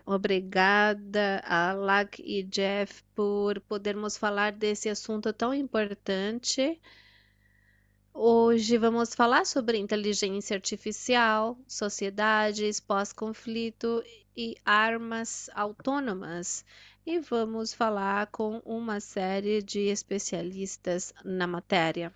obrigada a Lac e Jeff por podermos falar desse assunto tão importante. Hoje vamos falar sobre inteligência artificial, sociedades pós-conflito e armas autônomas. E vamos falar com uma série de especialistas na matéria.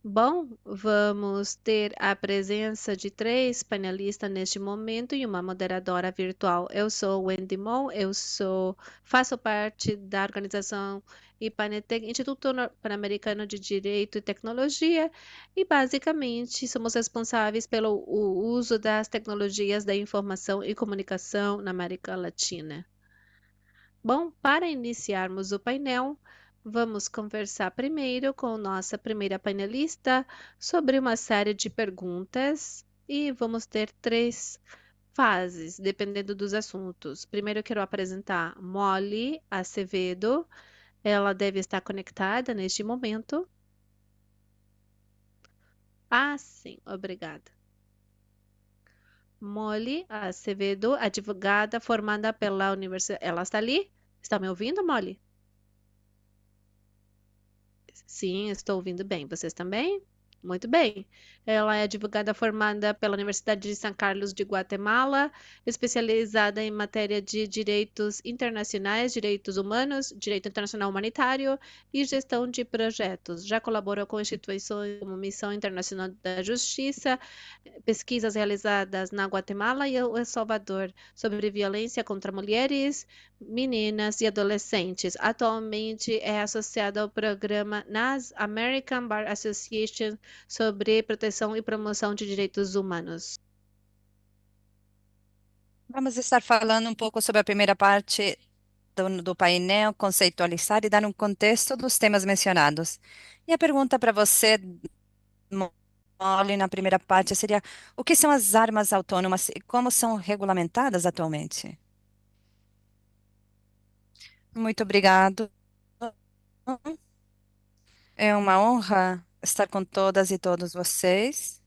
Bom, vamos ter a presença de três panelistas neste momento e uma moderadora virtual. Eu sou Wendy Mon, faço parte da organização IPANETEC, Instituto Pan-Americano de Direito e Tecnologia, e basicamente somos responsáveis pelo o uso das tecnologias da informação e comunicação na América Latina. Bom, para iniciarmos o painel, vamos conversar primeiro com nossa primeira panelista sobre uma série de perguntas e vamos ter três fases, dependendo dos assuntos. Primeiro, eu quero apresentar Molly Acevedo. Ela deve estar conectada neste momento. Ah, sim, obrigada. Molly Acevedo, advogada formada pela Universidade. Ela está ali? Está me ouvindo, Molly? Sim, estou ouvindo bem. Vocês também? Muito bem. Ela é advogada formada pela Universidade de São Carlos de Guatemala, especializada em matéria de direitos internacionais, direitos humanos, direito internacional humanitário e gestão de projetos. Já colaborou com instituições como Missão Internacional da Justiça, pesquisas realizadas na Guatemala e El Salvador sobre violência contra mulheres, meninas e adolescentes. Atualmente é associada ao programa NAS, American Bar Association, sobre proteção e promoção de direitos humanos. Vamos estar falando um pouco sobre a primeira parte do painel, conceitualizar e dar um contexto dos temas mencionados. E a pergunta para você, Molly, na primeira parte seria: o que são as armas autônomas e como são regulamentadas atualmente? Muito obrigado. É uma honra estar com todas e todos vocês.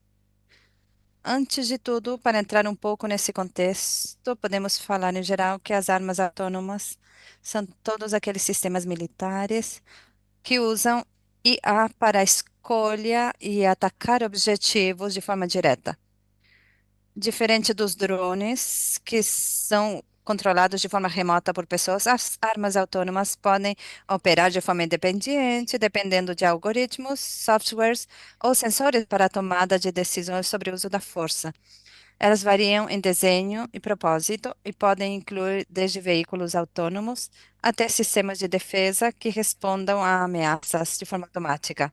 Antes de tudo, para entrar um pouco nesse contexto, podemos falar em geral que as armas autônomas são todos aqueles sistemas militares que usam IA para a escolha e atacar objetivos de forma direta. Diferente dos drones, que são controlados de forma remota por pessoas, as armas autônomas podem operar de forma independente, dependendo de algoritmos, softwares ou sensores para a tomada de decisões sobre o uso da força. Elas variam em desenho e propósito e podem incluir desde veículos autônomos até sistemas de defesa que respondam a ameaças de forma automática.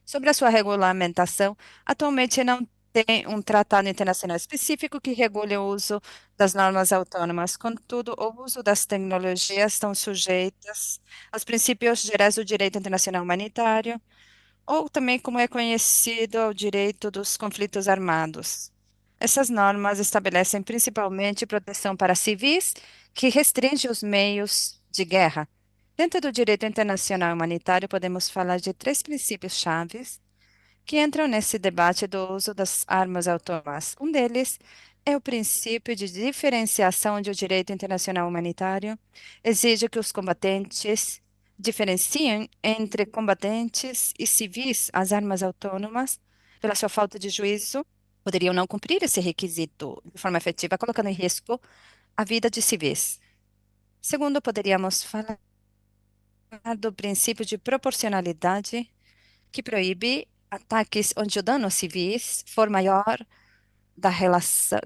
Sobre a sua regulamentação, atualmente não tem um tratado internacional específico que regule o uso das normas autônomas. Contudo, o uso das tecnologias estão sujeitas aos princípios gerais do direito internacional humanitário, ou também como é conhecido ao direito dos conflitos armados. Essas normas estabelecem principalmente proteção para civis, que restringe os meios de guerra. Dentro do direito internacional humanitário, podemos falar de três princípios chaves que entram nesse debate do uso das armas autônomas. Um deles é o princípio de diferenciação do direito internacional humanitário. Exige que os combatentes diferenciem entre combatentes e civis. As armas autônomas, pela sua falta de juízo, poderiam não cumprir esse requisito de forma efetiva, colocando em risco a vida de civis. Segundo, poderíamos falar do princípio de proporcionalidade, que proíbe ataques onde o dano aos civis for maior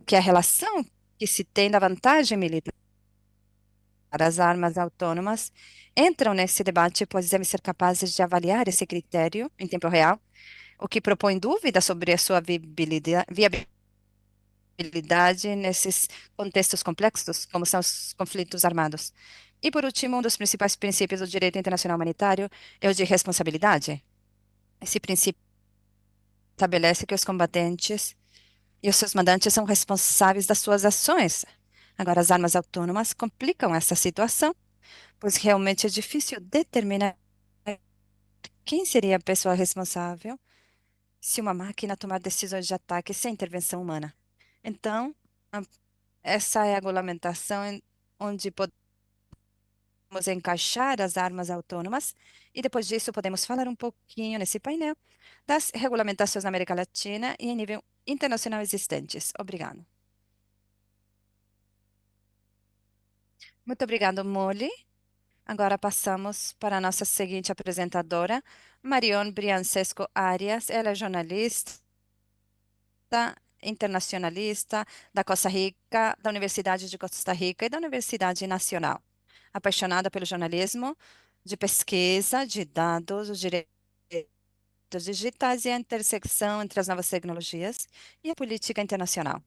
que a relação que se tem da vantagem militar. As armas autônomas entram nesse debate, pois devem ser capazes de avaliar esse critério em tempo real, o que propõe dúvidas sobre a sua viabilidade nesses contextos complexos, como são os conflitos armados. E, por último, um dos principais princípios do direito internacional humanitário é o de responsabilidade. Esse princípio estabelece que os combatentes e os seus mandantes são responsáveis das suas ações. Agora, as armas autônomas complicam essa situação, pois realmente é difícil determinar quem seria a pessoa responsável se uma máquina tomar decisões de ataque sem intervenção humana. Então, Essa é a regulamentação onde podemos encaixar as armas autônomas e depois disso podemos falar um pouquinho nesse painel das regulamentações na América Latina e em nível internacional existentes. Obrigado. Muito obrigado, Molly. Agora passamos para a nossa seguinte apresentadora, Marion Briancesco Arias. Ela é jornalista internacionalista da Costa Rica, da Universidade de Costa Rica e da Universidade Nacional. Apaixonada pelo jornalismo, de pesquisa, de dados, os direitos digitais e a intersecção entre as novas tecnologias e a política internacional.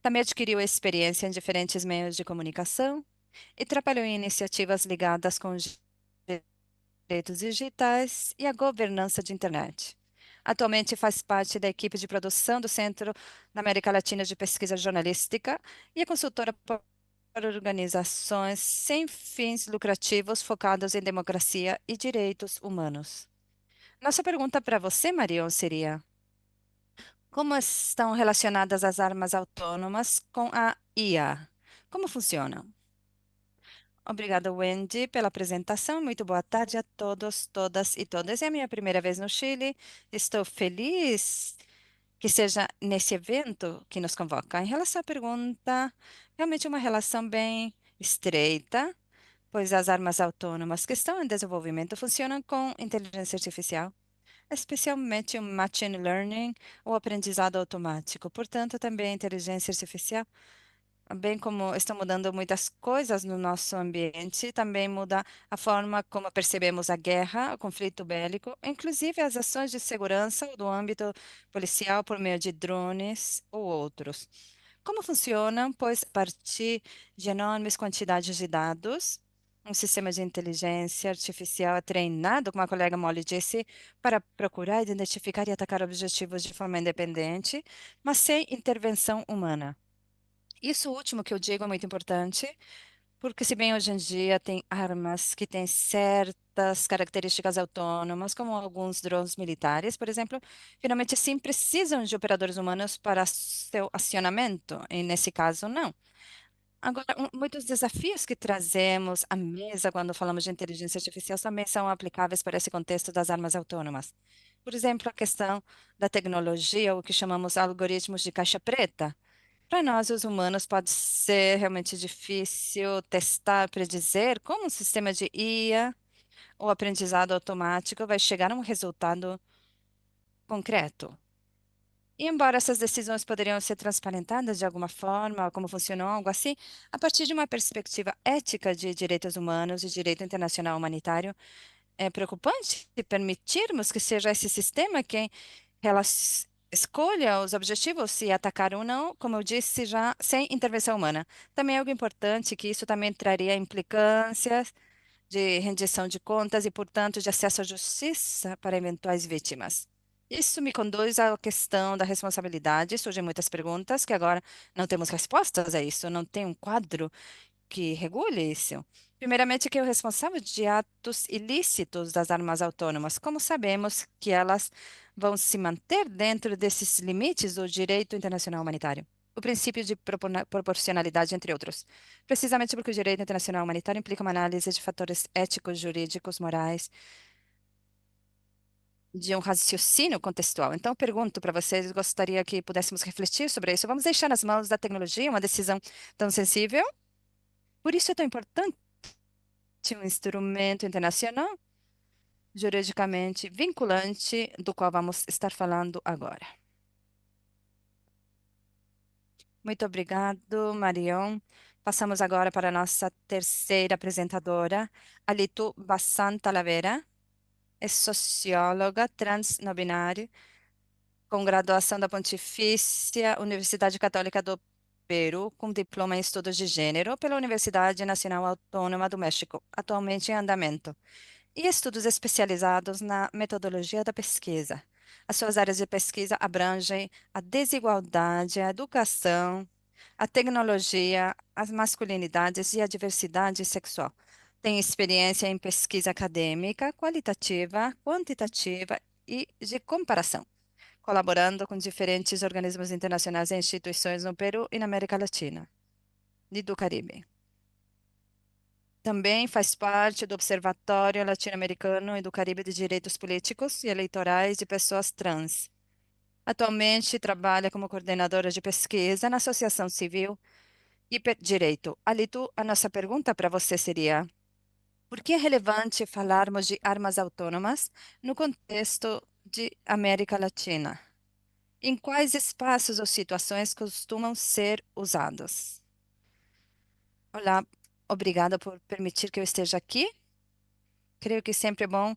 Também adquiriu experiência em diferentes meios de comunicação e trabalhou em iniciativas ligadas com os direitos digitais e a governança de internet. Atualmente faz parte da equipe de produção do Centro da América Latina de Pesquisa Jornalística e é consultora para organizações sem fins lucrativos focadas em democracia e direitos humanos. Nossa pergunta para você, Marion, seria: como estão relacionadas as armas autônomas com a IA? Como funcionam? Obrigada, Wendy, pela apresentação. Muito boa tarde a todos, todas e todas. É a minha primeira vez no Chile. Estou feliz que seja nesse evento que nos convoca. Em relação à pergunta, realmente é uma relação bem estreita, pois as armas autônomas que estão em desenvolvimento funcionam com inteligência artificial, especialmente o machine learning, o aprendizado automático. Portanto, também a inteligência artificial, bem como estão mudando muitas coisas no nosso ambiente, também muda a forma como percebemos a guerra, o conflito bélico, inclusive as ações de segurança do âmbito policial por meio de drones ou outros. Como funcionam? Pois a partir de enormes quantidades de dados, um sistema de inteligência artificial é treinado, como a colega Molly disse, para procurar, identificar e atacar objetivos de forma independente, mas sem intervenção humana. Isso último que eu digo é muito importante, porque se bem hoje em dia tem armas que têm certas características autônomas, como alguns drones militares, por exemplo, finalmente sim precisam de operadores humanos para seu acionamento, e nesse caso não. Agora, muitos desafios que trazemos à mesa quando falamos de inteligência artificial também são aplicáveis para esse contexto das armas autônomas. Por exemplo, a questão da tecnologia, o que chamamos algoritmos de caixa preta. Para nós, os humanos, pode ser realmente difícil testar, predizer como um sistema de IA ou aprendizado automático vai chegar a um resultado concreto. E embora essas decisões poderiam ser transparentadas de alguma forma, como funcionou algo assim, a partir de uma perspectiva ética de direitos humanos e direito internacional humanitário, é preocupante permitirmos que seja esse sistema quem escolha os objetivos, se atacar ou não, como eu disse, já sem intervenção humana. Também é algo importante que isso também traria implicâncias de rendição de contas e, portanto, de acesso à justiça para eventuais vítimas. Isso me conduz à questão da responsabilidade. Surgem muitas perguntas que agora não temos respostas a isso, não tem um quadro que regule isso. Primeiramente, quem é o responsável de atos ilícitos das armas autônomas? Como sabemos que elas vão se manter dentro desses limites do direito internacional humanitário? O princípio de proporcionalidade, entre outros. Precisamente porque o direito internacional humanitário implica uma análise de fatores éticos, jurídicos, morais, de um raciocínio contextual. Então, eu pergunto para vocês, gostaria que pudéssemos refletir sobre isso. Vamos deixar nas mãos da tecnologia uma decisão tão sensível? Por isso é tão importante um instrumento internacional juridicamente vinculante, do qual vamos estar falando agora. Muito obrigado, Marion. Passamos agora para a nossa terceira apresentadora, Alitu Bassan Talavera. É socióloga trans não binária, com graduação da Pontifícia Universidade Católica do Peru, com diploma em estudos de gênero pela Universidade Nacional Autônoma do México, atualmente em andamento, e estudos especializados na metodologia da pesquisa. As suas áreas de pesquisa abrangem a desigualdade, a educação, a tecnologia, as masculinidades e a diversidade sexual. Tem experiência em pesquisa acadêmica, qualitativa, quantitativa e de comparação, colaborando com diferentes organismos internacionais e instituições no Peru e na América Latina. e do Caribe. Também faz parte do Observatório Latino-Americano e do Caribe de Direitos Políticos e Eleitorais de Pessoas Trans. Atualmente trabalha como coordenadora de pesquisa na Associação Civil e Direito. Alito, a nossa pergunta para você seria: por que é relevante falarmos de armas autônomas no contexto de América Latina? Em quais espaços ou situações costumam ser usados? Olá, obrigada por permitir que eu esteja aqui. Creio que sempre é bom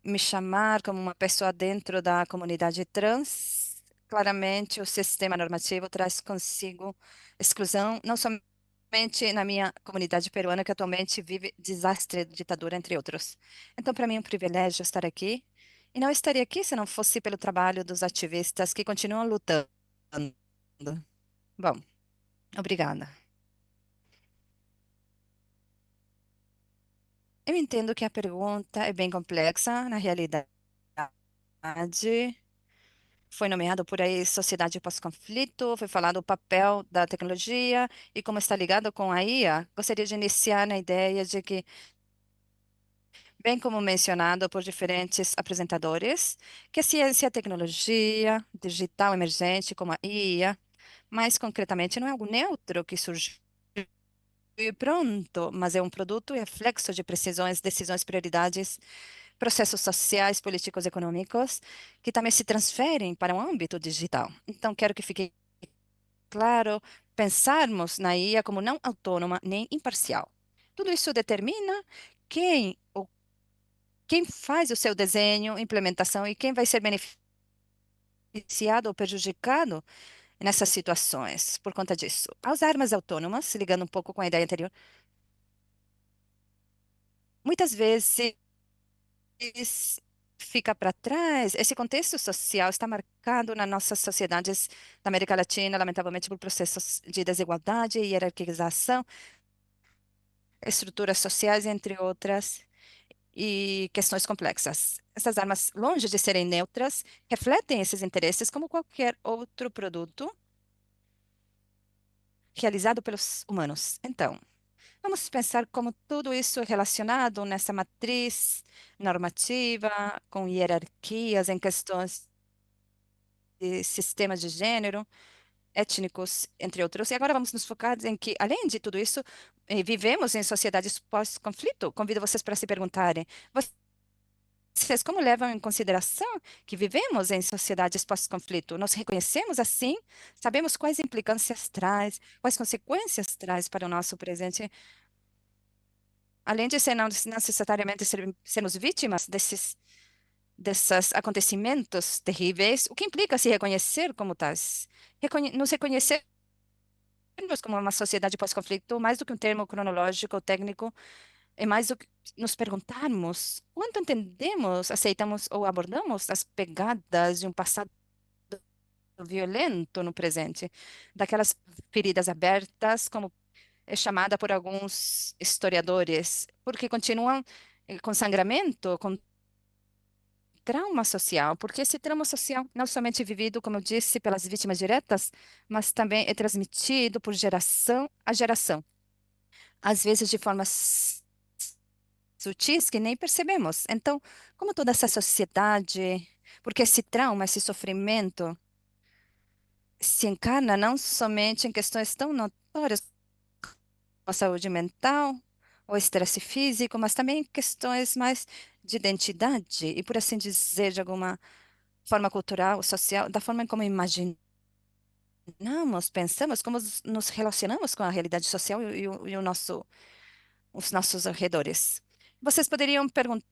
me chamar como uma pessoa dentro da comunidade trans. Claramente, o sistema normativo traz consigo exclusão, não somente na minha comunidade peruana, que atualmente vive desastre, ditadura, entre outros. Então, para mim, é um privilégio estar aqui. E não estaria aqui se não fosse pelo trabalho dos ativistas que continuam lutando. Bom, obrigada. Eu entendo que a pergunta é bem complexa, na realidade. Foi nomeado por aí sociedade pós-conflito, foi falado o papel da tecnologia e como está ligado com a IA. Gostaria de iniciar na ideia de que, bem como mencionado por diferentes apresentadores, que a ciência e a tecnologia digital emergente, como a IA, mais concretamente, não é algo neutro que surgiu e pronto, mas é um produto e reflexo de precisões, decisões, prioridades, processos sociais, políticos, econômicos, que também se transferem para o âmbito digital. Então, quero que fique claro pensarmos na IA como não autônoma nem imparcial. Tudo isso determina quem faz o seu desenho, implementação e quem vai ser beneficiado ou prejudicado nessas situações por conta disso. As armas autônomas, ligando um pouco com a ideia anterior, muitas vezes fica para trás. Esse contexto social está marcado nas nossas sociedades da América Latina, lamentavelmente, por processos de desigualdade e hierarquização, estruturas sociais, entre outras, e questões complexas. Essas armas, longe de serem neutras, refletem esses interesses como qualquer outro produto realizado pelos humanos. Então, vamos pensar como tudo isso é relacionado nessa matriz normativa, com hierarquias em questões de sistemas de gênero, étnicos, entre outros. E agora vamos nos focar em que, além de tudo isso, vivemos em sociedades pós-conflito. Convido vocês para se perguntarem: vocês como levam em consideração que vivemos em sociedades pós-conflito? Nós reconhecemos assim? Sabemos quais implicâncias traz, quais consequências traz para o nosso presente, além de ser não necessariamente sermos vítimas desses acontecimentos terríveis, o que implica se reconhecer como tais? Nos reconhecermos como uma sociedade pós-conflito, mais do que um termo cronológico ou técnico, é mais do que nos perguntarmos quanto entendemos, aceitamos ou abordamos as pegadas de um passado violento no presente, daquelas feridas abertas, como é chamada por alguns historiadores, porque continuam com sangramento, com trauma social, porque esse trauma social não é somente vivido, como eu disse, pelas vítimas diretas, mas também é transmitido por geração a geração, às vezes de formas sutis que nem percebemos. Então, como toda essa sociedade, porque esse trauma, esse sofrimento se encarna não somente em questões tão notórias como a saúde mental ou estresse físico, mas também em questões mais de identidade e, por assim dizer, de alguma forma cultural, social, da forma como imaginamos, pensamos, como nos relacionamos com a realidade social e o os nossos arredores. Vocês poderiam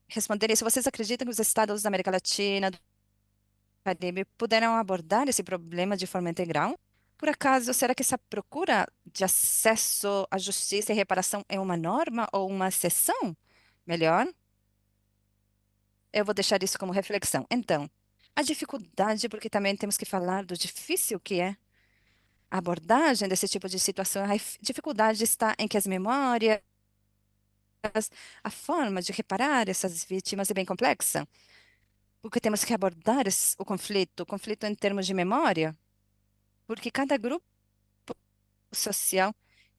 responder isso? Vocês acreditam que os estados da América Latina, do Caribe, puderam abordar esse problema de forma integral? Por acaso, será que essa procura de acesso à justiça e reparação é uma norma ou uma exceção? Melhor, eu vou deixar isso como reflexão. Então, a dificuldade, porque também temos que falar do difícil que é a abordagem desse tipo de situação. A dificuldade está em que as memórias, a forma de reparar essas vítimas é bem complexa, porque temos que abordar o conflito em termos de memória, porque cada grupo social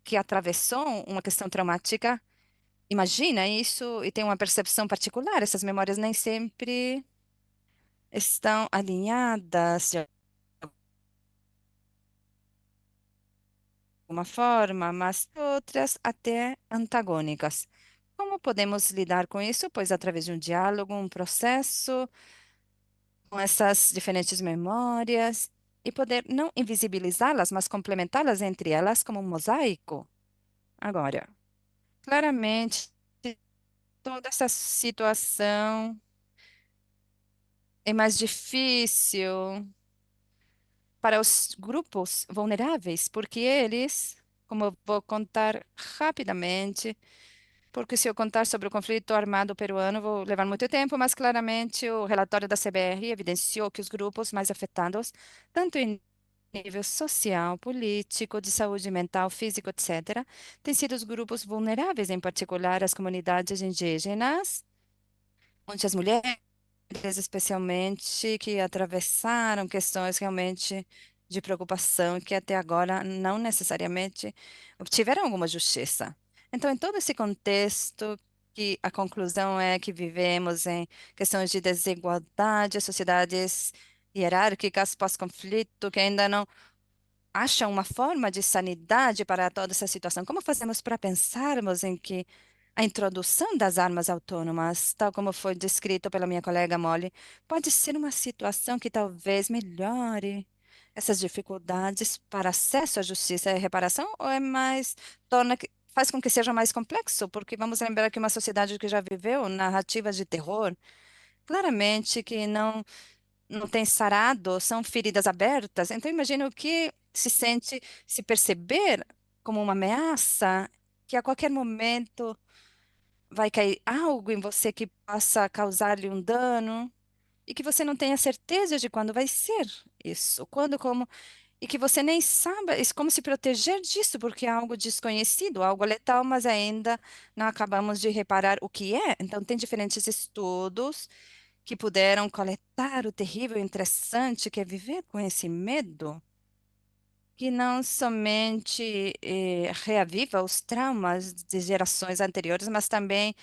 que atravessou uma questão traumática imagina isso e tem uma percepção particular. Essas memórias nem sempre estão alinhadas de alguma forma, mas outras até antagônicas. Como podemos lidar com isso? Pois através de um diálogo, um processo com essas diferentes memórias e poder não invisibilizá-las, mas complementá-las entre elas como um mosaico. Agora, claramente, toda essa situação é mais difícil para os grupos vulneráveis, porque eles, como eu vou contar rapidamente, porque se eu contar sobre o conflito armado peruano, vou levar muito tempo, mas claramente o relatório da CBR evidenciou que os grupos mais afetados, tanto em nível social, político, de saúde mental, físico, etc., têm sido os grupos vulneráveis, em particular as comunidades indígenas, onde as mulheres especialmente, que atravessaram questões realmente de preocupação que até agora não necessariamente obtiveram alguma justiça. Então, em todo esse contexto, que a conclusão é que vivemos em questões de desigualdade, sociedades hierárquicas pós-conflito, que ainda não acham uma forma de sanidade para toda essa situação. Como fazemos para pensarmos em que a introdução das armas autônomas, tal como foi descrito pela minha colega Molly, pode ser uma situação que talvez melhore essas dificuldades para acesso à justiça e reparação, ou é mais, faz com que seja mais complexo, porque vamos lembrar que uma sociedade que já viveu narrativas de terror, claramente que não tem sarado, são feridas abertas. Então, imagina o que se sente se perceber como uma ameaça, que a qualquer momento vai cair algo em você que possa causar-lhe um dano e que você não tenha certeza de quando vai ser isso, quando, como, e que você nem sabe como se proteger disso, porque é algo desconhecido, algo letal, mas ainda não acabamos de reparar o que é. Então, tem diferentes estudos que puderam coletar o terrível e interessante que é viver com esse medo, que não somente reaviva os traumas de gerações anteriores, mas também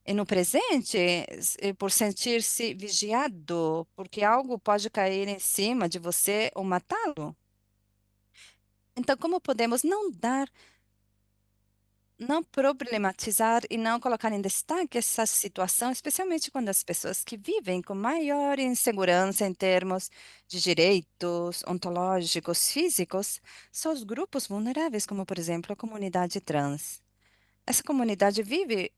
no presente, por sentir-se vigiado, porque algo pode cair em cima de você ou matá-lo. Então, como podemos não problematizar e não colocar em destaque essa situação, especialmente quando as pessoas que vivem com maior insegurança em termos de direitos ontológicos, físicos, são os grupos vulneráveis, como, por exemplo, a comunidade trans. Essa comunidade vive,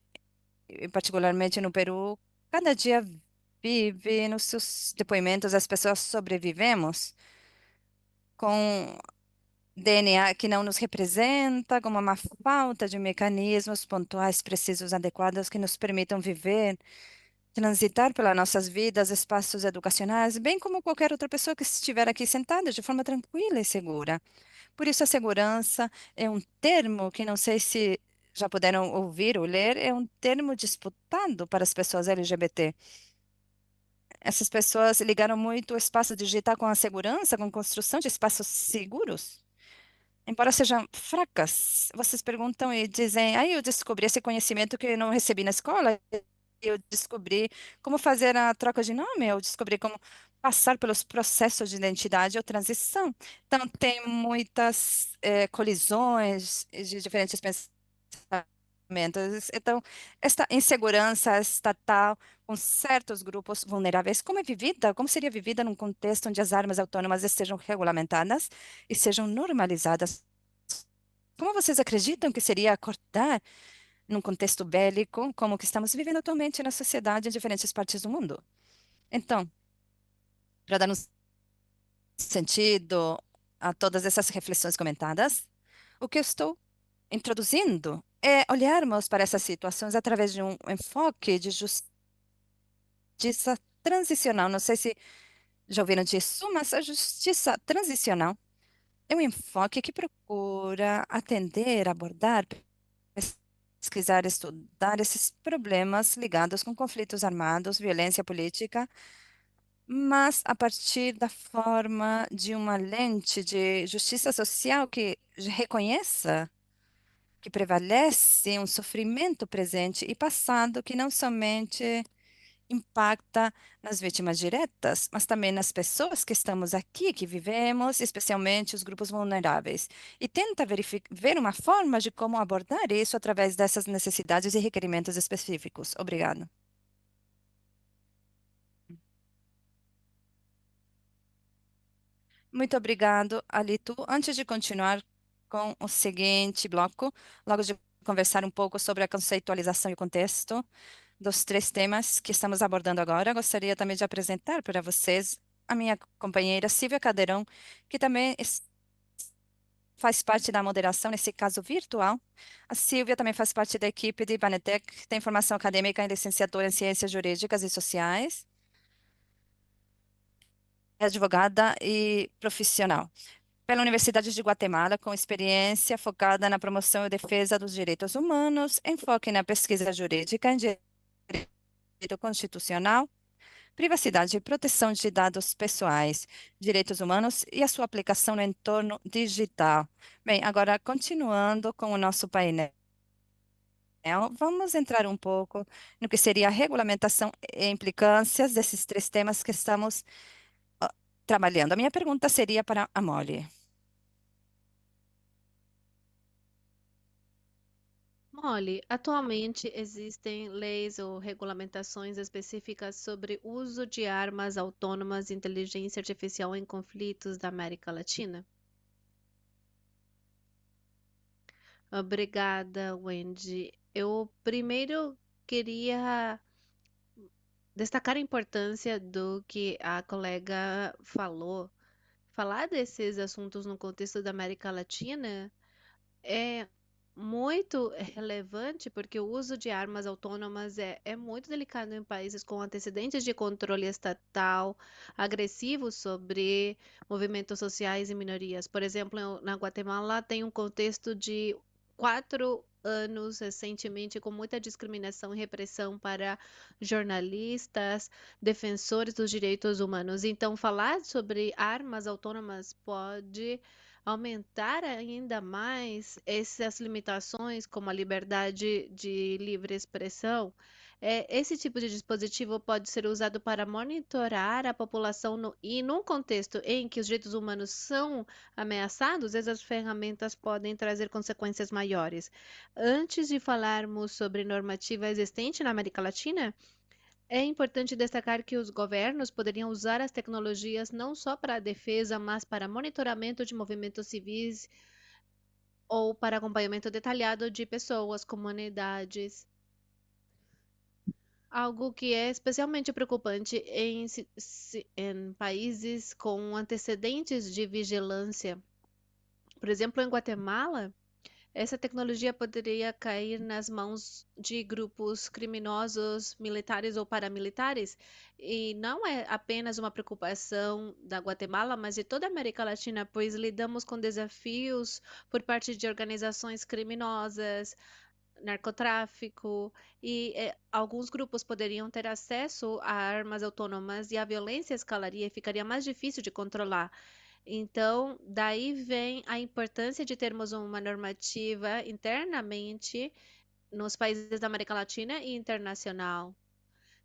particularmente no Peru, cada dia vive nos seus depoimentos, as pessoas sobrevivemos com DNA que não nos representa, como uma falta de mecanismos pontuais precisos adequados que nos permitam viver, transitar pelas nossas vidas, espaços educacionais, bem como qualquer outra pessoa que estiver aqui sentada de forma tranquila e segura. Por isso, a segurança é um termo que não sei se já puderam ouvir ou ler, é um termo disputado para as pessoas LGBT. Essas pessoas ligaram muito o espaço digital com a segurança, com a construção de espaços seguros. Embora sejam fracas, vocês perguntam e dizem: aí eu descobri esse conhecimento que eu não recebi na escola, eu descobri como fazer a troca de nome, eu descobri como passar pelos processos de identidade ou transição. Então, tem muitas colisões de diferentes pensamentos. Então, esta insegurança estatal com certos grupos vulneráveis, como é vivida? Como seria vivida num contexto onde as armas autônomas estejam regulamentadas e sejam normalizadas? Como vocês acreditam que seria acordar num contexto bélico como o que estamos vivendo atualmente na sociedade em diferentes partes do mundo? Então, para dar um sentido a todas essas reflexões comentadas, o que eu estou introduzindo é olharmos para essas situações através de um enfoque de justiça transicional. Não sei se já ouviram disso, mas a justiça transicional é um enfoque que procura atender, abordar, pesquisar, estudar esses problemas ligados com conflitos armados, violência política, mas a partir da forma de uma lente de justiça social que reconheça que prevalece um sofrimento presente e passado que não somente impacta nas vítimas diretas, mas também nas pessoas que estamos aqui, que vivemos, especialmente os grupos vulneráveis, e tenta ver uma forma de como abordar isso através dessas necessidades e requerimentos específicos. Obrigado. Muito obrigado, Alito. Antes de continuar com o seguinte bloco, logo de conversar um pouco sobre a conceitualização e o contexto dos três temas que estamos abordando agora, gostaria também de apresentar para vocês a minha companheira Silvia Cadeirão, que também faz parte da moderação, nesse caso virtual. A Silvia também faz parte da equipe de Banetec, tem formação acadêmica em licenciatura em Ciências Jurídicas e Sociais, é advogada e profissional pela Universidade de Guatemala, com experiência focada na promoção e defesa dos direitos humanos, enfoque na pesquisa jurídica em direito constitucional, privacidade e proteção de dados pessoais, direitos humanos e a sua aplicação no entorno digital. Bem, agora continuando com o nosso painel, vamos entrar um pouco no que seria a regulamentação e implicâncias desses três temas que estamos trabalhando. A minha pergunta seria para a Molly. Molly, atualmente existem leis ou regulamentações específicas sobre uso de armas autônomas e inteligência artificial em conflitos da América Latina? Obrigada, Wendy. Eu primeiro queria destacar a importância do que a colega falou. Falar desses assuntos no contexto da América Latina é muito relevante porque o uso de armas autônomas é muito delicado em países com antecedentes de controle estatal agressivo sobre movimentos sociais e minorias. Por exemplo, na Guatemala tem um contexto de 4 anos recentemente com muita discriminação e repressão para jornalistas, defensores dos direitos humanos. Então, falar sobre armas autônomas pode aumentar ainda mais essas limitações, como a liberdade de livre expressão. Esse tipo de dispositivo pode ser usado para monitorar a população e num contexto em que os direitos humanos são ameaçados, essas ferramentas podem trazer consequências maiores. Antes de falarmos sobre normativa existente na América Latina, é importante destacar que os governos poderiam usar as tecnologias não só para a defesa, mas para monitoramento de movimentos civis ou para acompanhamento detalhado de pessoas, comunidades. Algo que é especialmente preocupante em países com antecedentes de vigilância. Por exemplo, em Guatemala, essa tecnologia poderia cair nas mãos de grupos criminosos, militares ou paramilitares, e não é apenas uma preocupação da Guatemala, mas de toda a América Latina, pois lidamos com desafios por parte de organizações criminosas, narcotráfico, e alguns grupos poderiam ter acesso a armas autônomas e a violência escalaria e ficaria mais difícil de controlar. Então, daí vem a importância de termos uma normativa internamente nos países da América Latina e internacional.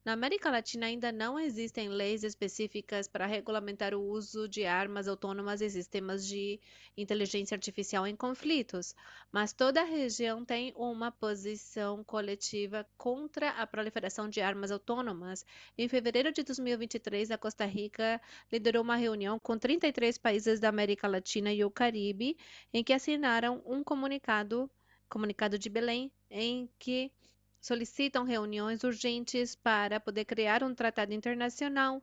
Na América Latina ainda não existem leis específicas para regulamentar o uso de armas autônomas e sistemas de inteligência artificial em conflitos, mas toda a região tem uma posição coletiva contra a proliferação de armas autônomas. Em fevereiro de 2023, a Costa Rica liderou uma reunião com 33 países da América Latina e o Caribe, em que assinaram um comunicado de Belém, em que solicitam reuniões urgentes para poder criar um tratado internacional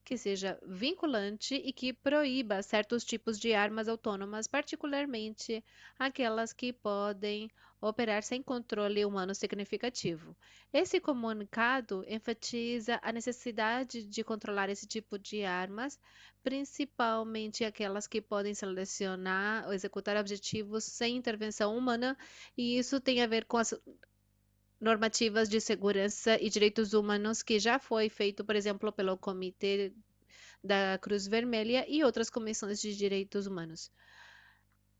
que seja vinculante e que proíba certos tipos de armas autônomas, particularmente aquelas que podem operar sem controle humano significativo. Esse comunicado enfatiza a necessidade de controlar esse tipo de armas, principalmente aquelas que podem selecionar ou executar objetivos sem intervenção humana, e isso tem a ver com as normativas de segurança e direitos humanos que já foi feito, por exemplo, pelo Comitê da Cruz Vermelha e outras comissões de direitos humanos.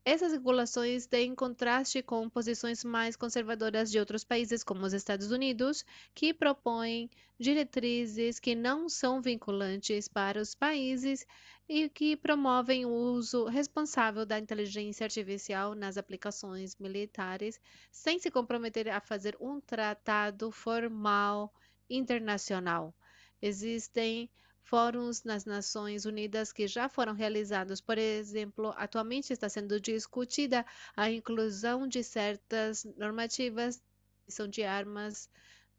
Essas regulações têm contraste com posições mais conservadoras de outros países, como os Estados Unidos, que propõem diretrizes que não são vinculantes para os países e que promovem o uso responsável da inteligência artificial nas aplicações militares, sem se comprometer a fazer um tratado formal internacional. Existem fóruns nas Nações Unidas que já foram realizados. Por exemplo, atualmente está sendo discutida a inclusão de certas normativas são de armas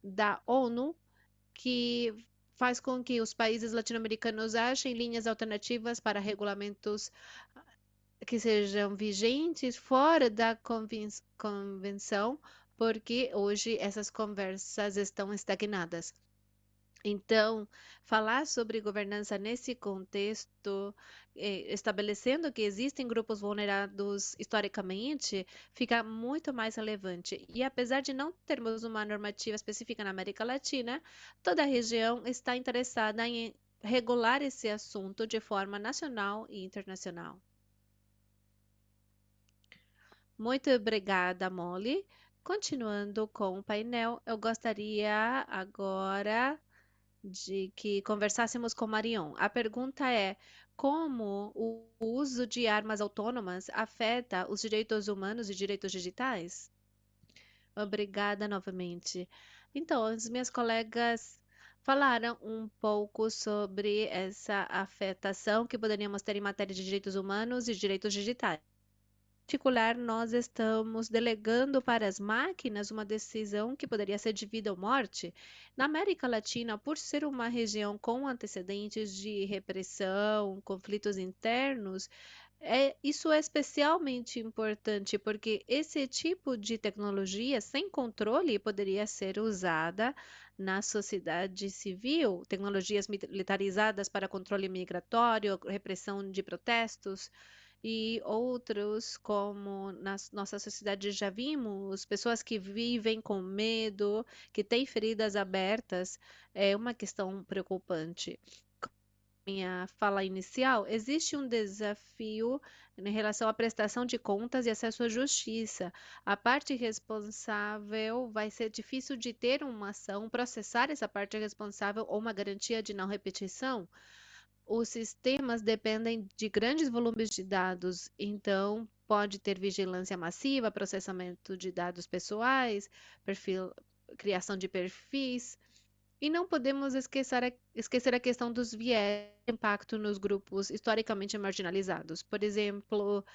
da ONU, que faz com que os países latino-americanos achem linhas alternativas para regulamentos que sejam vigentes fora da convenção, porque hoje essas conversas estão estagnadas. Então, falar sobre governança nesse contexto, estabelecendo que existem grupos vulnerados historicamente, fica muito mais relevante. E apesar de não termos uma normativa específica na América Latina, toda a região está interessada em regular esse assunto de forma nacional e internacional. Muito obrigada, Molly. Continuando com o painel, eu gostaria agora de que conversássemos com Marion. A pergunta é: como o uso de armas autônomas afeta os direitos humanos e direitos digitais? Obrigada novamente. Então, as minhas colegas falaram um pouco sobre essa afetação que poderíamos ter em matéria de direitos humanos e direitos digitais particular, nós estamos delegando para as máquinas uma decisão que poderia ser de vida ou morte. Na América Latina, por ser uma região com antecedentes de repressão, conflitos internos, isso é especialmente importante porque esse tipo de tecnologia sem controle poderia ser usada na sociedade civil, tecnologias militarizadas para controle migratório, repressão de protestos e outros, como na nossa sociedade já vimos, pessoas que vivem com medo, que têm feridas abertas, é uma questão preocupante. Minha fala inicial, existe um desafio em relação à prestação de contas e acesso à justiça. A parte responsável vai ser difícil de ter uma ação, processar essa parte responsável ou uma garantia de não repetição. Os sistemas dependem de grandes volumes de dados, então pode ter vigilância massiva, processamento de dados pessoais, criação de perfis. E não podemos esquecer a questão dos viés de impacto nos grupos historicamente marginalizados. Por exemplo,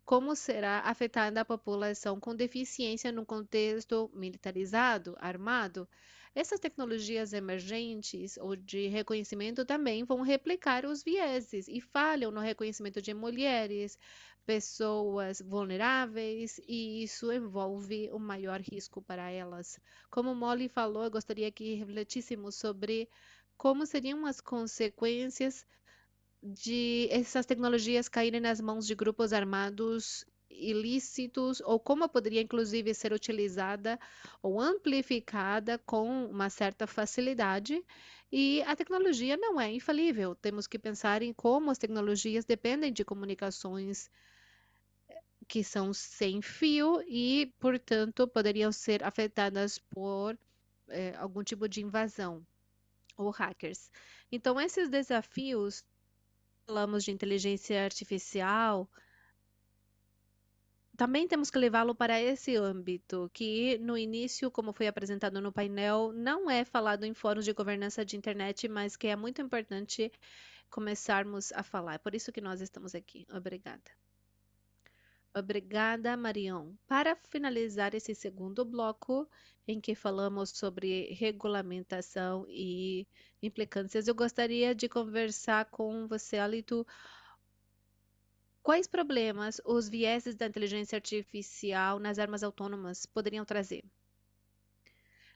como será afetada a população com deficiência num contexto militarizado, armado? Essas tecnologias emergentes ou de reconhecimento também vão replicar os vieses e falham no reconhecimento de mulheres, pessoas vulneráveis, e isso envolve um maior risco para elas. Como Molly falou, eu gostaria que refletíssemos sobre como seriam as consequências de essas tecnologias caírem nas mãos de grupos armados ilícitos ou como poderia inclusive ser utilizada ou amplificada com uma certa facilidade. E a tecnologia não é infalível. Temos que pensar em como as tecnologias dependem de comunicações que são sem fio e, portanto, poderiam ser afetadas por algum tipo de invasão ou hackers. Então, esses desafios falamos de inteligência artificial, também temos que levá-lo para esse âmbito, que no início, como foi apresentado no painel, não é falado em fóruns de governança de internet, mas que é muito importante começarmos a falar. É por isso que nós estamos aqui. Obrigada. Obrigada, Marion. Para finalizar esse segundo bloco, em que falamos sobre regulamentação e implicâncias, eu gostaria de conversar com você, Alito. Quais problemas os vieses da inteligência artificial nas armas autônomas poderiam trazer?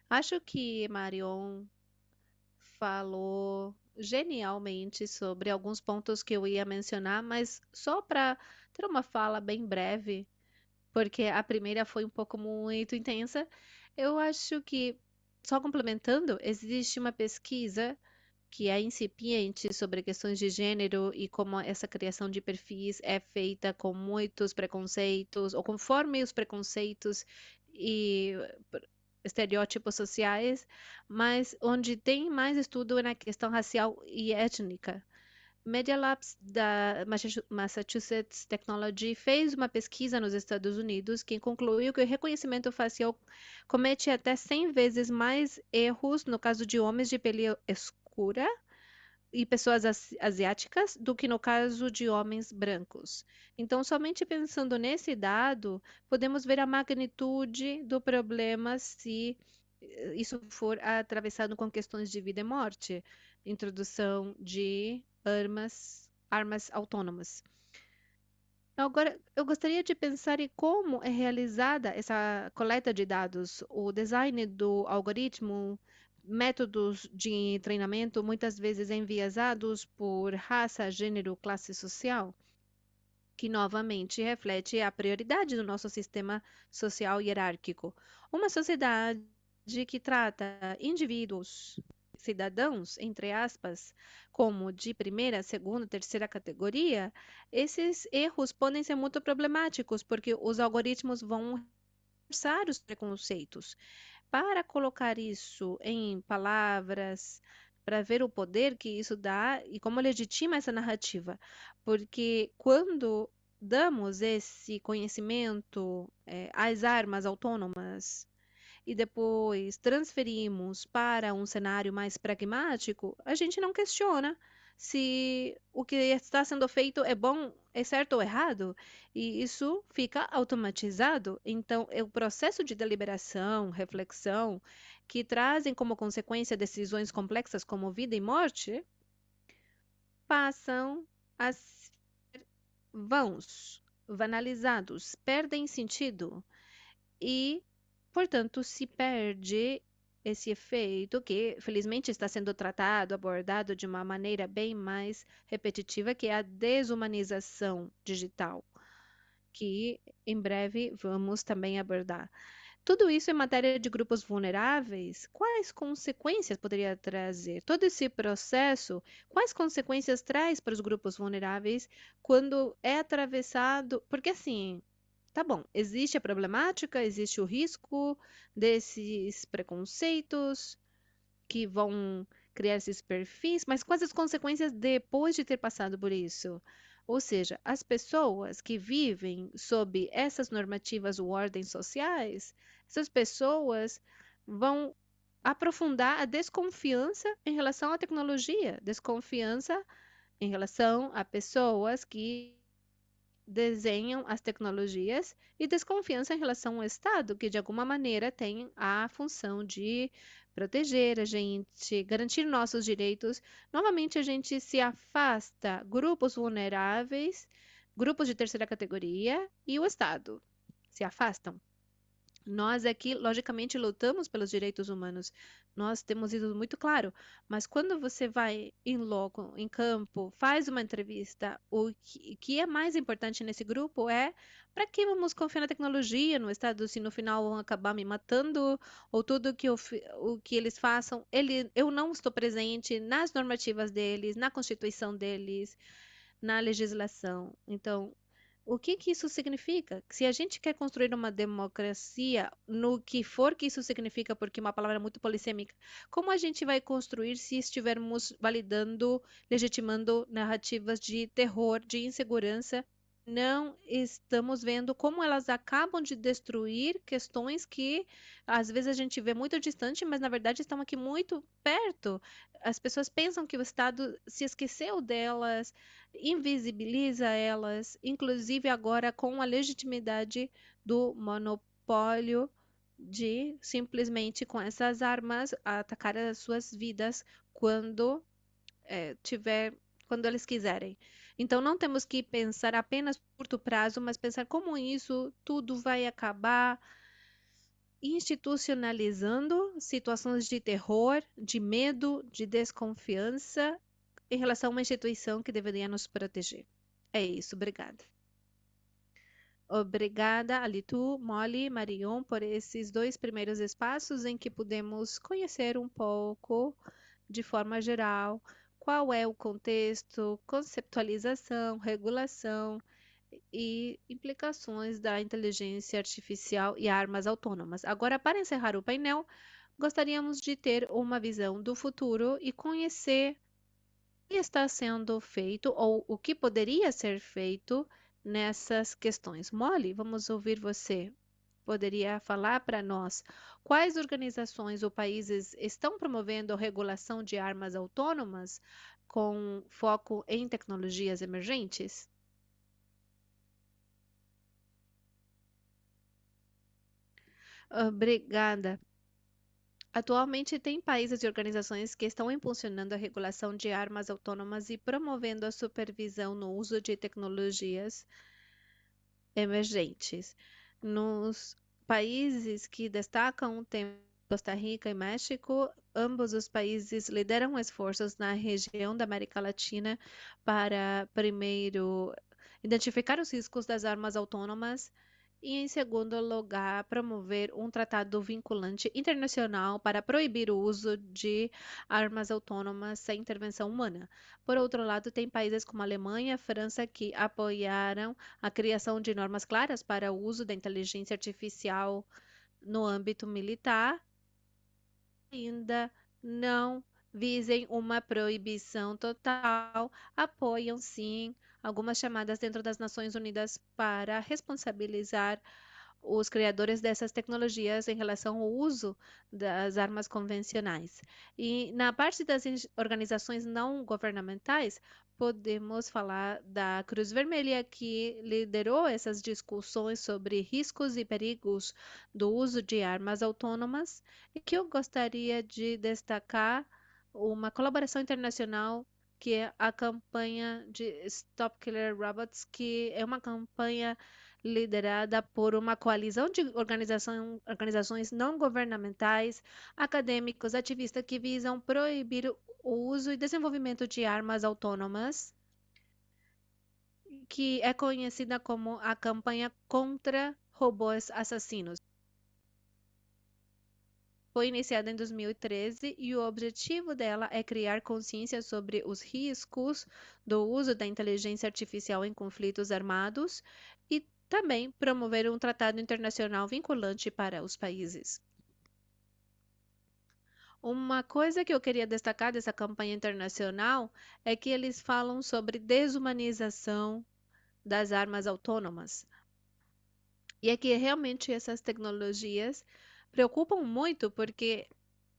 Acho que Marion falou genialmente sobre alguns pontos que eu ia mencionar, mas só para ter uma fala bem breve, porque a primeira foi um pouco muito intensa, eu acho que, só complementando, existe uma pesquisa que é incipiente sobre questões de gênero e como essa criação de perfis é feita com muitos preconceitos, ou conforme os preconceitos e estereótipos sociais, mas onde tem mais estudo é na questão racial e étnica. Media Labs da Massachusetts Technology fez uma pesquisa nos Estados Unidos que concluiu que o reconhecimento facial comete até 100 vezes mais erros no caso de homens de pele escura e pessoas asiáticas do que no caso de homens brancos. Então, somente pensando nesse dado, podemos ver a magnitude do problema se isso for atravessado com questões de vida e morte, introdução de armas autônomas. Agora, eu gostaria de pensar em como é realizada essa coleta de dados, o design do algoritmo, métodos de treinamento muitas vezes enviesados por raça, gênero, classe social, que novamente reflete a prioridade do nosso sistema social hierárquico. Uma sociedade que trata indivíduos, cidadãos, entre aspas, como de primeira, segunda, terceira categoria, esses erros podem ser muito problemáticos, porque os algoritmos vão reforçar os preconceitos. Para colocar isso em palavras, para ver o poder que isso dá e como legitima essa narrativa. Porque quando damos esse conhecimento, às armas autônomas e depois transferimos para um cenário mais pragmático, a gente não questiona se o que está sendo feito é bom, é certo ou errado, e isso fica automatizado. Então, é o processo de deliberação, reflexão, que trazem como consequência decisões complexas como vida e morte, passam a ser vãos, banalizados, perdem sentido e, portanto, se perde esse efeito que, felizmente, está sendo tratado, abordado de uma maneira bem mais repetitiva, que é a desumanização digital, que em breve vamos também abordar. Tudo isso em matéria de grupos vulneráveis, quais consequências poderia trazer? Todo esse processo, quais consequências traz para os grupos vulneráveis quando é atravessado? Porque assim, tá bom, existe a problemática, existe o risco desses preconceitos que vão criar esses perfis, mas quais as consequências depois de ter passado por isso? Ou seja, as pessoas que vivem sob essas normativas ou ordens sociais, essas pessoas vão aprofundar a desconfiança em relação à tecnologia, desconfiança em relação a pessoas que desenham as tecnologias e desconfiança em relação ao Estado, que de alguma maneira tem a função de proteger a gente, garantir nossos direitos. Novamente, a gente se afasta grupos vulneráveis, grupos de terceira categoria e o Estado se afastam. Nós aqui, logicamente, lutamos pelos direitos humanos. Nós temos isso muito claro. Mas quando você vai em loco, em campo, faz uma entrevista, o que é mais importante nesse grupo é para que vamos confiar na tecnologia, no Estado, se no final vão acabar me matando, ou tudo que o que eles façam, eu não estou presente nas normativas deles, na Constituição deles, na legislação. Então, o que que isso significa? Se a gente quer construir uma democracia, no que for que isso significa, porque é uma palavra muito polissêmica, como a gente vai construir se estivermos validando, legitimando narrativas de terror, de insegurança? Não estamos vendo como elas acabam de destruir questões que às vezes a gente vê muito distante, mas na verdade estão aqui muito perto. As pessoas pensam que o Estado se esqueceu delas, invisibiliza elas, inclusive agora com a legitimidade do monopólio de simplesmente com essas armas atacar as suas vidas quando tiver, quando eles quiserem. Então não temos que pensar apenas a curto prazo, mas pensar como isso tudo vai acabar institucionalizando situações de terror, de medo, de desconfiança em relação a uma instituição que deveria nos proteger. É isso, obrigada. Obrigada, Alitu, Molly, Marion, por esses dois primeiros espaços em que pudemos conhecer um pouco de forma geral, qual é o contexto, conceptualização, regulação e implicações da inteligência artificial e armas autônomas. Agora, para encerrar o painel, gostaríamos de ter uma visão do futuro e conhecer o que está sendo feito ou o que poderia ser feito nessas questões. Molly, vamos ouvir você. Poderia falar para nós quais organizações ou países estão promovendo a regulação de armas autônomas com foco em tecnologias emergentes? Obrigada. Atualmente, tem países e organizações que estão impulsionando a regulação de armas autônomas e promovendo a supervisão no uso de tecnologias emergentes. Nos países que destacam, tem Costa Rica e México, ambos os países lideram esforços na região da América Latina para, primeiro, identificar os riscos das armas autônomas e, em segundo lugar, promover um tratado vinculante internacional para proibir o uso de armas autônomas sem intervenção humana. Por outro lado, tem países como a Alemanha e a França que apoiaram a criação de normas claras para o uso da inteligência artificial no âmbito militar, ainda não visem uma proibição total, apoiam sim algumas chamadas dentro das Nações Unidas para responsabilizar os criadores dessas tecnologias em relação ao uso das armas convencionais. E na parte das organizações não governamentais, podemos falar da Cruz Vermelha, que liderou essas discussões sobre riscos e perigos do uso de armas autônomas, e que eu gostaria de destacar uma colaboração internacional que é a campanha de Stop Killer Robots, que é uma campanha liderada por uma coalizão de organizações não governamentais, acadêmicos, ativistas que visam proibir o uso e desenvolvimento de armas autônomas, que é conhecida como a campanha contra robôs assassinos. Foi iniciada em 2013 e o objetivo dela é criar consciência sobre os riscos do uso da inteligência artificial em conflitos armados e também promover um tratado internacional vinculante para os países. Uma coisa que eu queria destacar dessa campanha internacional é que eles falam sobre desumanização das armas autônomas. E é que realmente essas tecnologias preocupam muito porque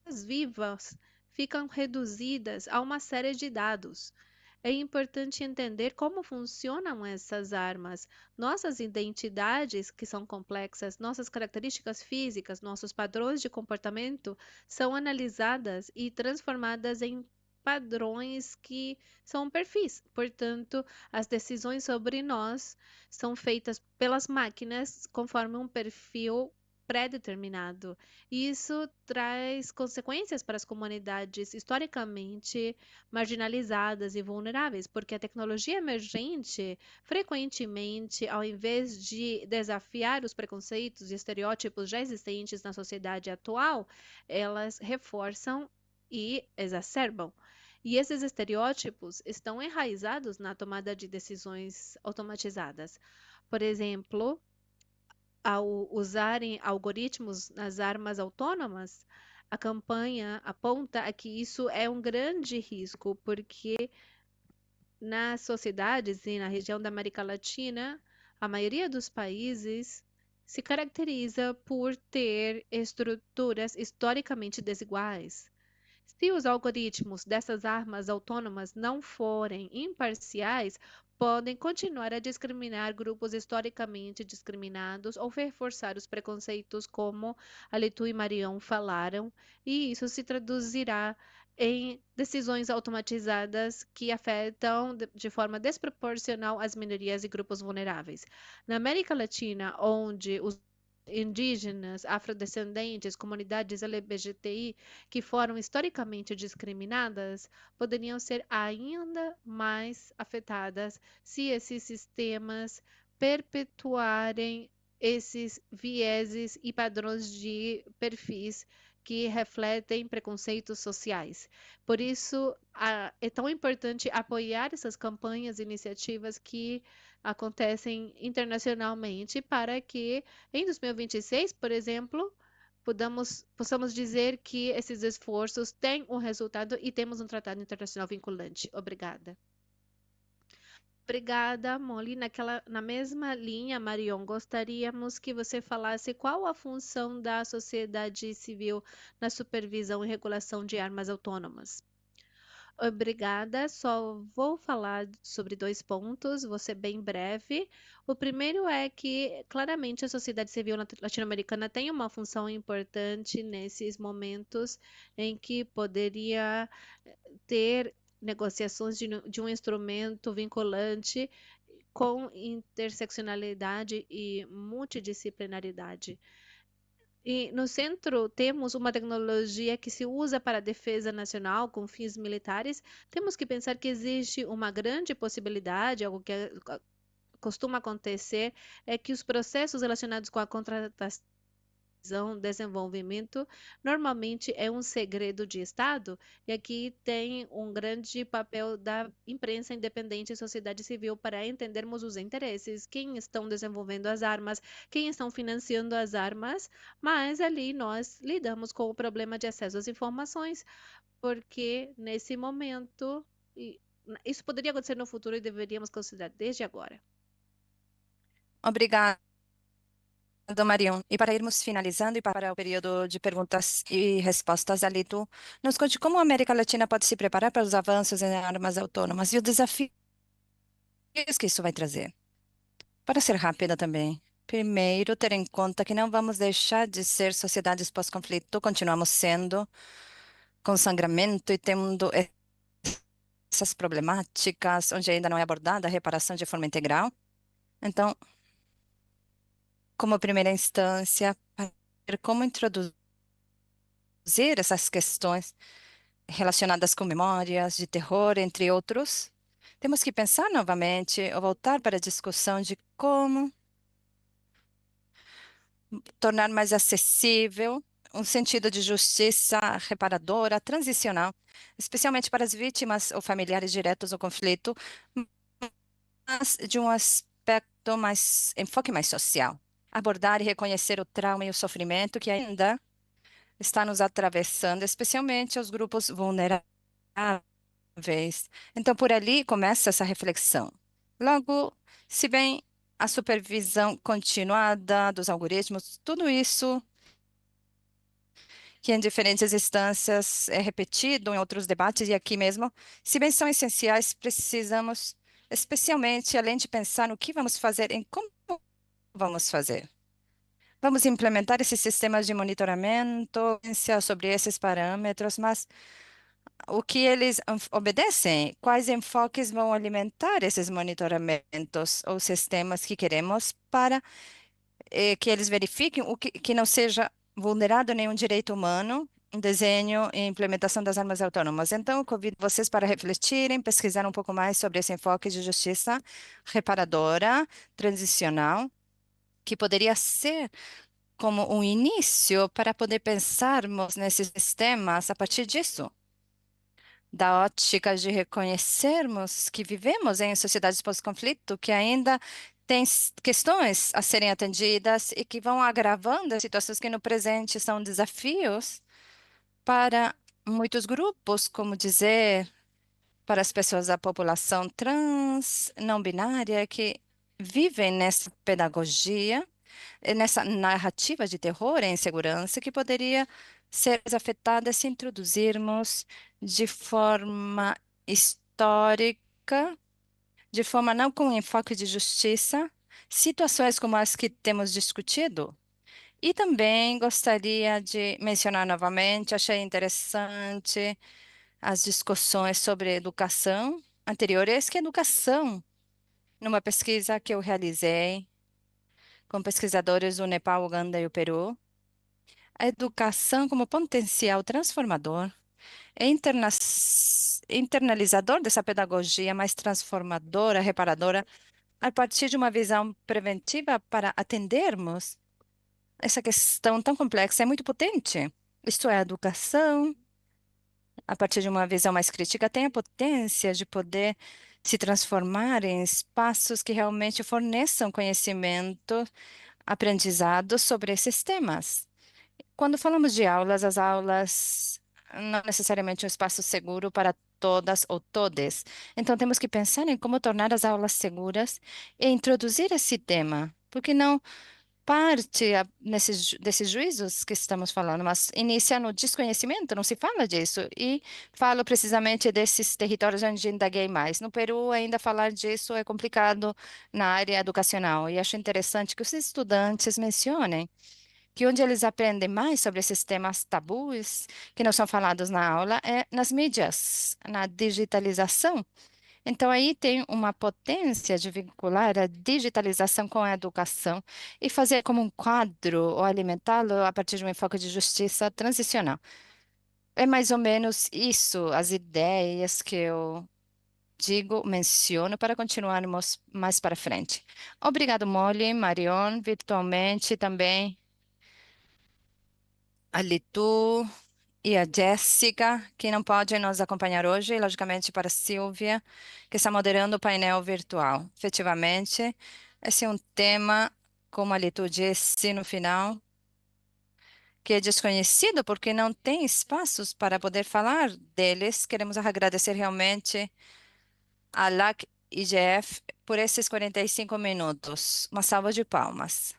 as vivas ficam reduzidas a uma série de dados. É importante entender como funcionam essas armas, nossas identidades, que são complexas, nossas características físicas, nossos padrões de comportamento são analisadas e transformadas em padrões que são perfis. Portanto, as decisões sobre nós são feitas pelas máquinas conforme um perfil pré-determinado. Isso traz consequências para as comunidades historicamente marginalizadas e vulneráveis, porque a tecnologia emergente, frequentemente, ao invés de desafiar os preconceitos e estereótipos já existentes na sociedade atual, elas reforçam e exacerbam. E esses estereótipos estão enraizados na tomada de decisões automatizadas. Por exemplo, ao usarem algoritmos nas armas autônomas, a campanha aponta a que isso é um grande risco, porque nas sociedades e na região da América Latina, a maioria dos países se caracteriza por ter estruturas historicamente desiguais. Se os algoritmos dessas armas autônomas não forem imparciais, podem continuar a discriminar grupos historicamente discriminados ou reforçar os preconceitos, como a Litu e Marião falaram, e isso se traduzirá em decisões automatizadas que afetam de forma desproporcional as minorias e grupos vulneráveis. Na América Latina, onde os indígenas, afrodescendentes, comunidades LGBTI que foram historicamente discriminadas poderiam ser ainda mais afetadas se esses sistemas perpetuarem esses vieses e padrões de perfis que refletem preconceitos sociais. Por isso, é tão importante apoiar essas campanhas e iniciativas que acontecem internacionalmente para que em 2026, por exemplo, possamos dizer que esses esforços têm um resultado e temos um tratado internacional vinculante. Obrigada. Obrigada, Molly. Na mesma linha, Marion, gostaríamos que você falasse qual a função da sociedade civil na supervisão e regulação de armas autônomas. Obrigada. Só vou falar sobre dois pontos, vou ser bem breve. O primeiro é que, claramente, a sociedade civil latino-americana tem uma função importante nesses momentos em que poderia ter negociações de um instrumento vinculante com interseccionalidade e multidisciplinaridade. E no centro temos uma tecnologia que se usa para a defesa nacional com fins militares. Temos que pensar que existe uma grande possibilidade, algo que costuma acontecer, é que os processos relacionados com a contratação desenvolvimento normalmente é um segredo de Estado, e aqui tem um grande papel da imprensa independente e sociedade civil para entendermos os interesses, quem estão desenvolvendo as armas, quem estão financiando as armas, mas ali nós lidamos com o problema de acesso às informações, porque nesse momento, isso poderia acontecer no futuro e deveríamos considerar desde agora. Obrigada, Marion. E para irmos finalizando e para o período de perguntas e respostas, Alito, nos conte como a América Latina pode se preparar para os avanços em armas autônomas e os desafios que isso vai trazer. Para ser rápida também. Primeiro, ter em conta que não vamos deixar de ser sociedades pós-conflito, continuamos sendo, com sangramento e tendo essas problemáticas, onde ainda não é abordada a reparação de forma integral. Então, como primeira instância, para ver como introduzir essas questões relacionadas com memórias de terror, entre outros, temos que pensar novamente ou voltar para a discussão de como tornar mais acessível um sentido de justiça reparadora, transicional, especialmente para as vítimas ou familiares diretos do conflito, mas de um aspecto mais, enfoque mais social. Abordar e reconhecer o trauma e o sofrimento que ainda está nos atravessando, especialmente os grupos vulneráveis. Então, por ali começa essa reflexão. Logo, se bem a supervisão continuada dos algoritmos, tudo isso que em diferentes instâncias é repetido em outros debates e aqui mesmo, se bem são essenciais, precisamos, especialmente além de pensar no que vamos fazer, em como vamos fazer. Vamos implementar esses sistemas de monitoramento sobre esses parâmetros, mas o que eles obedecem? Quais enfoques vão alimentar esses monitoramentos ou sistemas que queremos para que eles verifiquem que não seja vulnerado nenhum direito humano em desenho e implementação das armas autônomas. Então, eu convido vocês para refletirem, pesquisar um pouco mais sobre esse enfoque de justiça reparadora, transicional, que poderia ser como um início para poder pensarmos nesses sistemas a partir disso, da ótica de reconhecermos que vivemos em sociedades pós-conflito, que ainda têm questões a serem atendidas e que vão agravando as situações que no presente são desafios para muitos grupos, como dizer, para as pessoas da população trans, não binária, que vivem nessa pedagogia nessa narrativa de terror e insegurança que poderia ser afetada se introduzirmos de forma histórica, de forma não com enfoque de justiça, situações como as que temos discutido. E também gostaria de mencionar novamente, achei interessante as discussões sobre educação anteriores, que educação, numa pesquisa que eu realizei, com pesquisadores do Nepal, Uganda e o Peru, a educação como potencial transformador é internalizador dessa pedagogia mais transformadora, reparadora, a partir de uma visão preventiva para atendermos essa questão tão complexa, é muito potente. Isto é, a educação, a partir de uma visão mais crítica, tem a potência de poder se transformar em espaços que realmente forneçam conhecimento, aprendizado sobre esses temas. Quando falamos de aulas, as aulas não necessariamente um espaço seguro para todas ou todes. Então, temos que pensar em como tornar as aulas seguras e introduzir esse tema. Porque não parte desses juízos que estamos falando, mas inicia no desconhecimento, não se fala disso. E falo precisamente desses territórios onde indaguei mais. No Peru, ainda falar disso é complicado na área educacional. E acho interessante que os estudantes mencionem que onde eles aprendem mais sobre esses temas tabus que não são falados na aula é nas mídias, na digitalização. Então, aí tem uma potência de vincular a digitalização com a educação e fazer como um quadro ou alimentá-lo a partir de um enfoque de justiça transicional. É mais ou menos isso, as ideias que eu digo, menciono para continuarmos mais para frente. Obrigado, Molly, Marion, virtualmente também, a Litu e a Jéssica, que não pode nos acompanhar hoje, e logicamente para a Silvia, que está moderando o painel virtual. Efetivamente, esse é um tema, como a Litu disse no final, que é desconhecido porque não tem espaços para poder falar deles. Queremos agradecer realmente a LAC IGF por esses 45 minutos. Uma salva de palmas.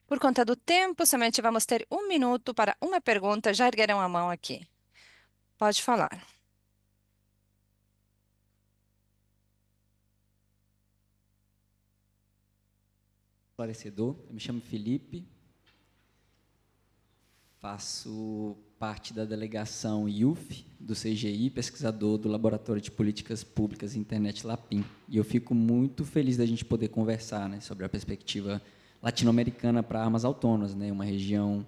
Por conta do tempo, somente vamos ter um minuto para uma pergunta. Já ergueram a mão aqui. Pode falar. Esclarecedor. Eu me chamo Felipe, faço parte da delegação IUF do CGI, pesquisador do Laboratório de Políticas Públicas e Internet Lapim. E eu fico muito feliz da gente poder conversar, né, sobre a perspectiva latino-americana para armas autônomas, né, uma região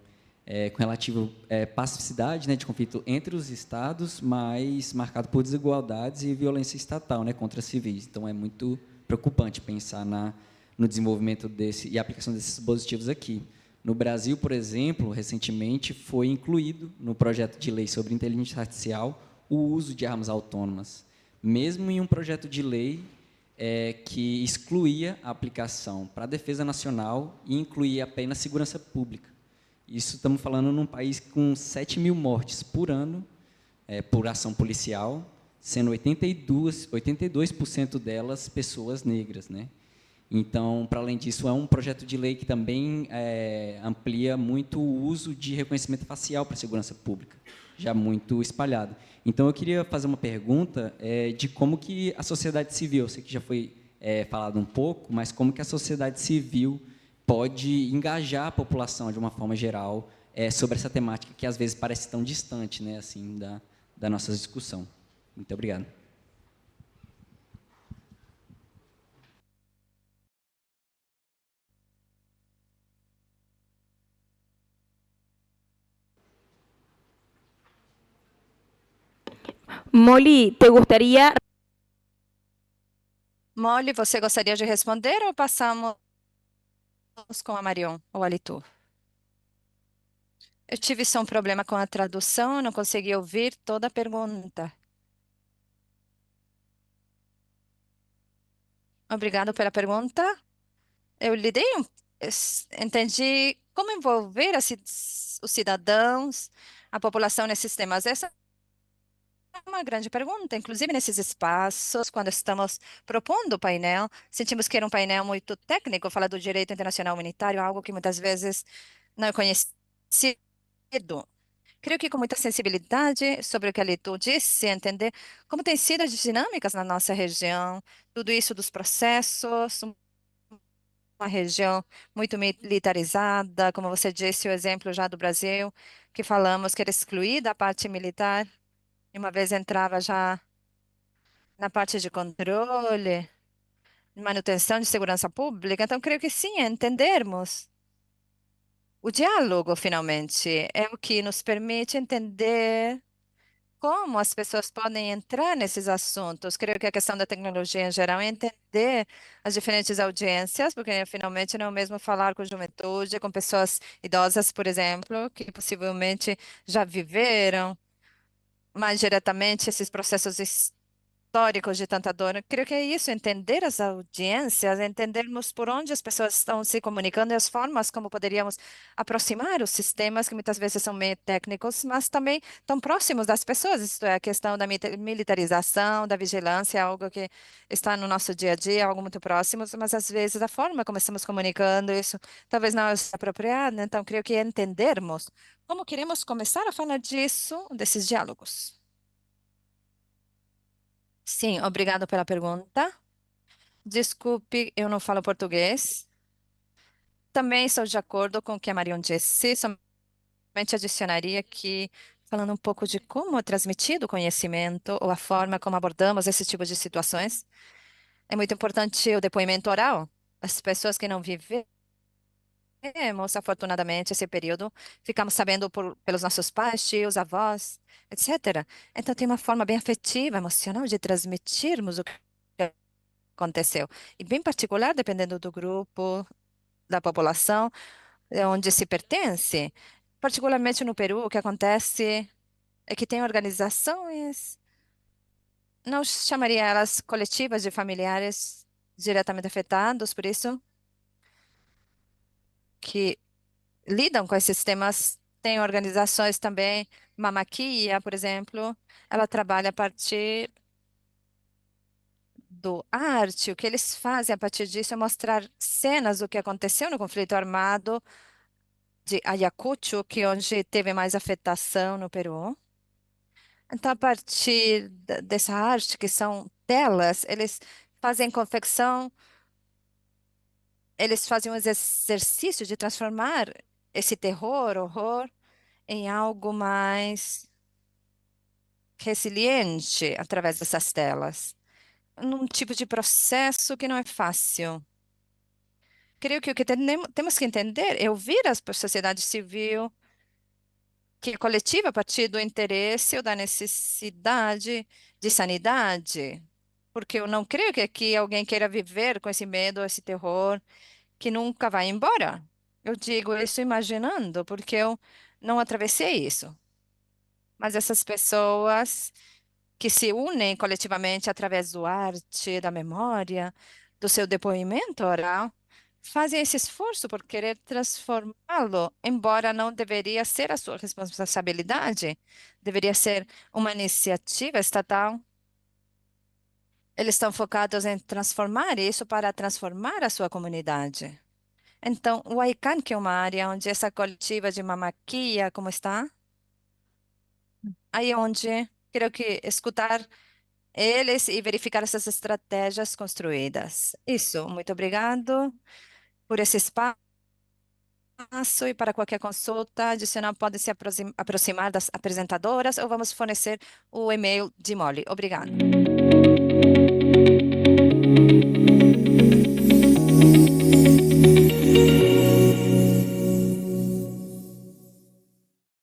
com relativa pacificidade, né, de conflito entre os estados, mas marcado por desigualdades e violência estatal, né, contra civis. Então, é muito preocupante pensar no desenvolvimento e aplicação desses dispositivos aqui. No Brasil, por exemplo, recentemente foi incluído no projeto de lei sobre inteligência artificial o uso de armas autônomas, mesmo em um projeto de lei que excluía a aplicação para a defesa nacional e incluía apenas segurança pública. Isso estamos falando num país com 7 mil mortes por ano por ação policial, sendo 82% delas pessoas negras, né? Então, para além disso, é um projeto de lei que também amplia muito o uso de reconhecimento facial para a segurança pública, já muito espalhado. Então, eu queria fazer uma pergunta de como que a sociedade civil, eu sei que já foi falado um pouco, mas como que a sociedade civil pode engajar a população, de uma forma geral, sobre essa temática que, às vezes, parece tão distante, né, assim, da nossa discussão. Muito obrigado. Molly, ¿te gustaría? Molly, você gostaria de responder ou passamos com a Marion ou a Litu? Eu tive só um problema com a tradução, não consegui ouvir toda a pergunta. Obrigado pela pergunta. Eu lidei, entendi como envolver os cidadãos, a população nesses temas. Essa é uma grande pergunta. Inclusive, nesses espaços, quando estamos propondo o painel, sentimos que era um painel muito técnico, falar do direito internacional humanitário, algo que muitas vezes não é conhecido. Creio que com muita sensibilidade sobre o que a Litu disse, entender como têm sido as dinâmicas na nossa região, tudo isso dos processos, uma região muito militarizada, como você disse, o exemplo já do Brasil, que falamos que era excluída a parte militar, e uma vez entrava já na parte de controle, manutenção de segurança pública. Então, creio que sim, é entendermos. O diálogo, finalmente, é o que nos permite entender como as pessoas podem entrar nesses assuntos. Creio que a questão da tecnologia em geral é entender as diferentes audiências, porque finalmente não é o mesmo falar com juventude, com pessoas idosas, por exemplo, que possivelmente já viveram mais diretamente esses processos históricos de tanta dor. Eu creio que é isso, entender as audiências, entendermos por onde as pessoas estão se comunicando e as formas como poderíamos aproximar os sistemas, que muitas vezes são meio técnicos, mas também tão próximos das pessoas. Isto é, a questão da militarização, da vigilância, é algo que está no nosso dia a dia, algo muito próximo, mas às vezes a forma como estamos comunicando isso talvez não é apropriada. Então, creio que é entendermos como queremos começar a falar disso, desses diálogos. Sim, obrigado pela pergunta. Desculpe, eu não falo português. Também estou de acordo com o que a Marion disse, somente adicionaria que, falando um pouco de como é transmitido o conhecimento ou a forma como abordamos esse tipo de situações, é muito importante o depoimento oral. As pessoas que não vivemos, afortunadamente, esse período, ficamos sabendo pelos nossos pais, tios, avós, etc. Então, tem uma forma bem afetiva, emocional de transmitirmos o que aconteceu. E bem particular, dependendo do grupo, da população, onde se pertence. Particularmente no Peru, o que acontece é que tem organizações, não chamaria elas coletivas de familiares diretamente afetados, por isso, que lidam com esses temas. Tem organizações também, Mamaquia, por exemplo, ela trabalha a partir do arte. O que eles fazem a partir disso é mostrar cenas do que aconteceu no conflito armado de Ayacucho, que é onde teve mais afetação no Peru. Então, a partir dessa arte, que são telas, eles fazem confecção, eles fazem um exercício de transformar esse terror, horror, em algo mais resiliente através dessas telas, num tipo de processo que não é fácil. Creio que o que temos que entender é ouvir a sociedade civil, que é coletiva a partir do interesse ou da necessidade de sanidade. Porque eu não creio que aqui alguém queira viver com esse medo, esse terror, que nunca vai embora. Eu digo isso imaginando, porque eu não atravessei isso. Mas essas pessoas que se unem coletivamente através do arte, da memória, do seu depoimento oral, fazem esse esforço por querer transformá-lo, embora não deveria ser a sua responsabilidade, deveria ser uma iniciativa estatal. Eles estão focados em transformar isso para transformar a sua comunidade. Então, o Aican, que é uma área onde essa coletiva de Mamaquia, como está? Aí é onde creio que escutar eles e verificar essas estratégias construídas. Isso, muito obrigado por esse espaço e para qualquer consulta adicional pode se aproximar das apresentadoras ou vamos fornecer o e-mail de Molly. Obrigado.